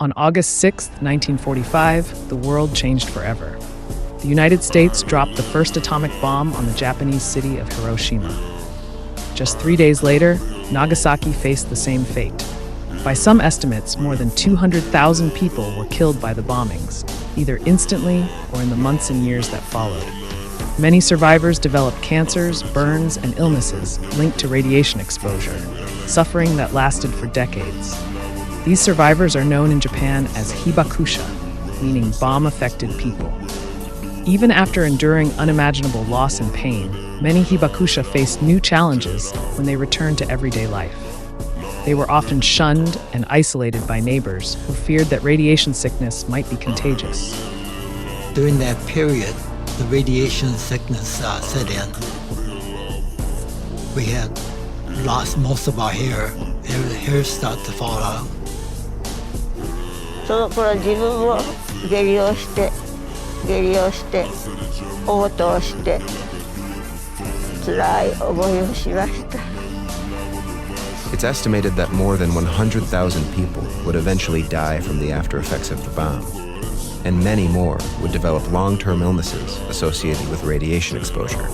On August 6, 1945, the world changed forever. The United States dropped the first atomic bomb on the Japanese city of Hiroshima. Just 3 days later, Nagasaki faced the same fate. By some estimates, more than 200,000 people were killed by the bombings, either instantly or in the months and years that followed. Many survivors developed cancers, burns, and illnesses linked to radiation exposure, suffering that lasted for decades. These survivors are known in Japan as Hibakusha, meaning bomb-affected people. Even after enduring unimaginable loss and pain, many Hibakusha faced new challenges when they returned to everyday life. They were often shunned and isolated by neighbors who feared that radiation sickness might be contagious. During that period, the radiation sickness set in. We had lost most of our hair. Hair started to fall out. その頃自分も下痢をして嘔吐して辛い思いをしました。 It's estimated that more than 100,000 people would eventually die from the after effects of the bomb, and many more would develop long-term illnesses associated with radiation exposure.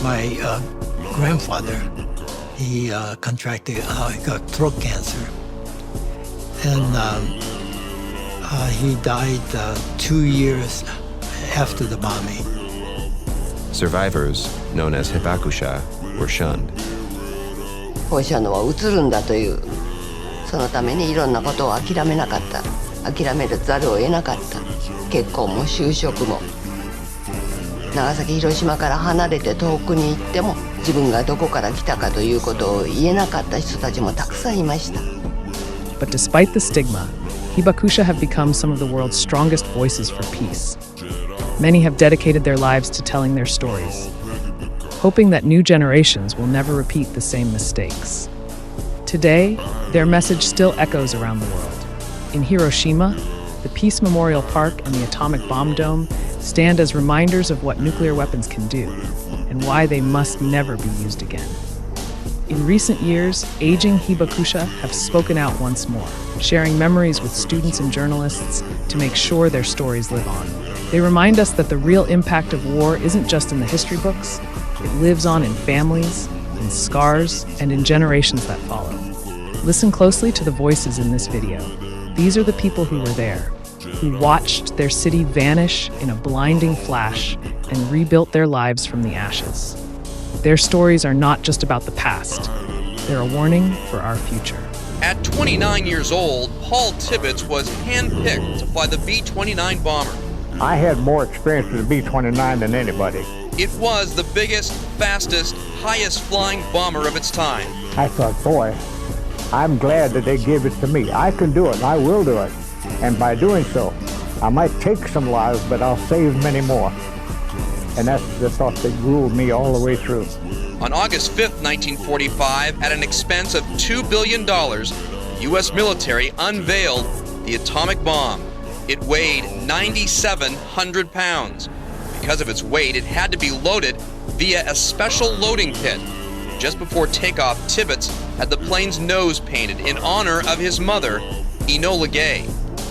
My grandfather, he contracted, he got throat cancer, and he died 2 years after the bombing. Survivors, known as Hibakusha, were shunned. 放射能は移るんだという、そのためにいろんなことを諦めなかった。諦めざるを得なかった。結婚も就職も。長崎、広島から離れて遠くに行っても、自分がどこから来たかということを言えなかった人たちもたくさんいました。But despite the stigma, Hibakusha have become some of the world's strongest voices for peace. Many have dedicated their lives to telling their stories, hoping that new generations will never repeat the same mistakes. Today, their message still echoes around the world. In Hiroshima, the Peace Memorial Park and the Atomic Bomb Dome stand as reminders of what nuclear weapons can do and why they must never be used again. In recent years, aging Hibakusha have spoken out once more, sharing memories with students and journalists to make sure their stories live on. They remind us that the real impact of war isn't just in the history books, it lives on in families, in scars, and in generations that follow. Listen closely to the voices in this video. These are the people who were there, who watched their city vanish in a blinding flash and rebuilt their lives from the ashes. Their stories are not just about the past. They're a warning for our future. At 29 years old, Paul Tibbets was handpicked to fly the B-29 bomber. I had more experience with the B-29 than anybody. It was the biggest, fastest, highest flying bomber of its time. I thought, boy, I'm glad that they gave it to me. I can do it, and I will do it. And by doing so, I might take some lives, but I'll save many more. And that's the thought that ruled me all the way through. On August 5th, 1945, at an expense of $2 billion, the U.S. military unveiled the atomic bomb. It weighed 9,700 pounds. Because of its weight, it had to be loaded via a special loading pit. Just before takeoff, Tibbets had the plane's nose painted in honor of his mother, Enola Gay.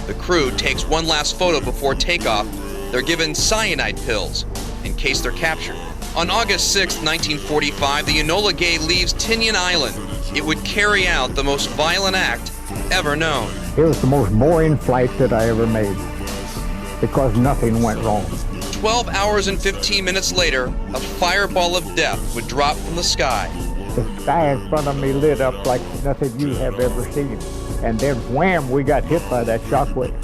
The crew takes one last photo before takeoff. They're given cyanide pills in case they're captured. On August 6, 1945, the Enola Gay leaves Tinian Island. It would carry out the most violent act ever known. It was the most boring flight that I ever made because nothing went wrong. 12 hours and 15 minutes later, a fireball of death would drop from the sky. The sky in front of me lit up like nothing you have ever seen. And then wham, we got hit by that shockwave.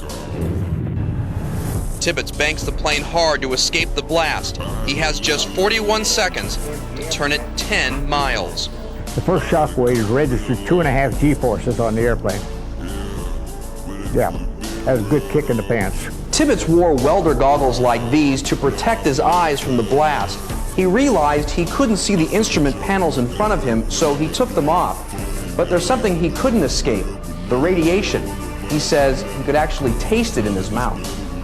Tibbets banks the plane hard to escape the blast. He has just 41 seconds to turn it 10 miles. The first shockwave registered 2.5 G-forces on the airplane. Yeah, that was a good kick in the pants. Tibbets wore welder goggles like these to protect his eyes from the blast. He realized he couldn't see the instrument panels in front of him, so he took them off. But there's something he couldn't escape, the radiation. He says he could actually taste it in his mouth.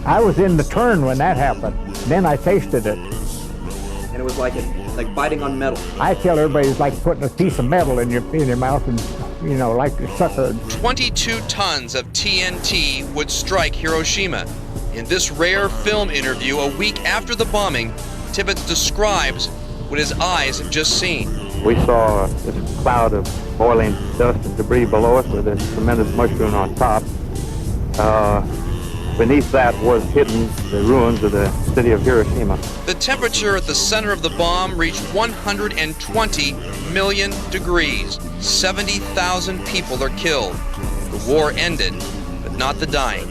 I was in the turn when that happened. Then I tasted it. And it was like biting on metal. I tell everybody it's like putting a piece of metal in your mouth and like the sucker. 22 tons of TNT would strike Hiroshima. In this rare film interview a week after the bombing, Tibbets describes what his eyes have just seen. We saw this cloud of boiling dust and debris below us with this tremendous mushroom on top. Beneath that was hidden the ruins of the city of Hiroshima. The temperature at the center of the bomb reached 120 million degrees. 70,000 people are killed. The war ended, but not the dying.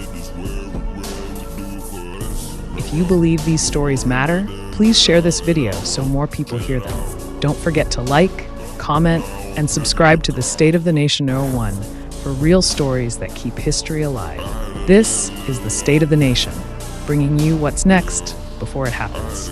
If you believe these stories matter, please share this video so more people hear them. Don't forget to like, comment, and subscribe to the State of the Nation 01 for real stories that keep history alive. This is the State of the Nation, bringing you what's next before it happens.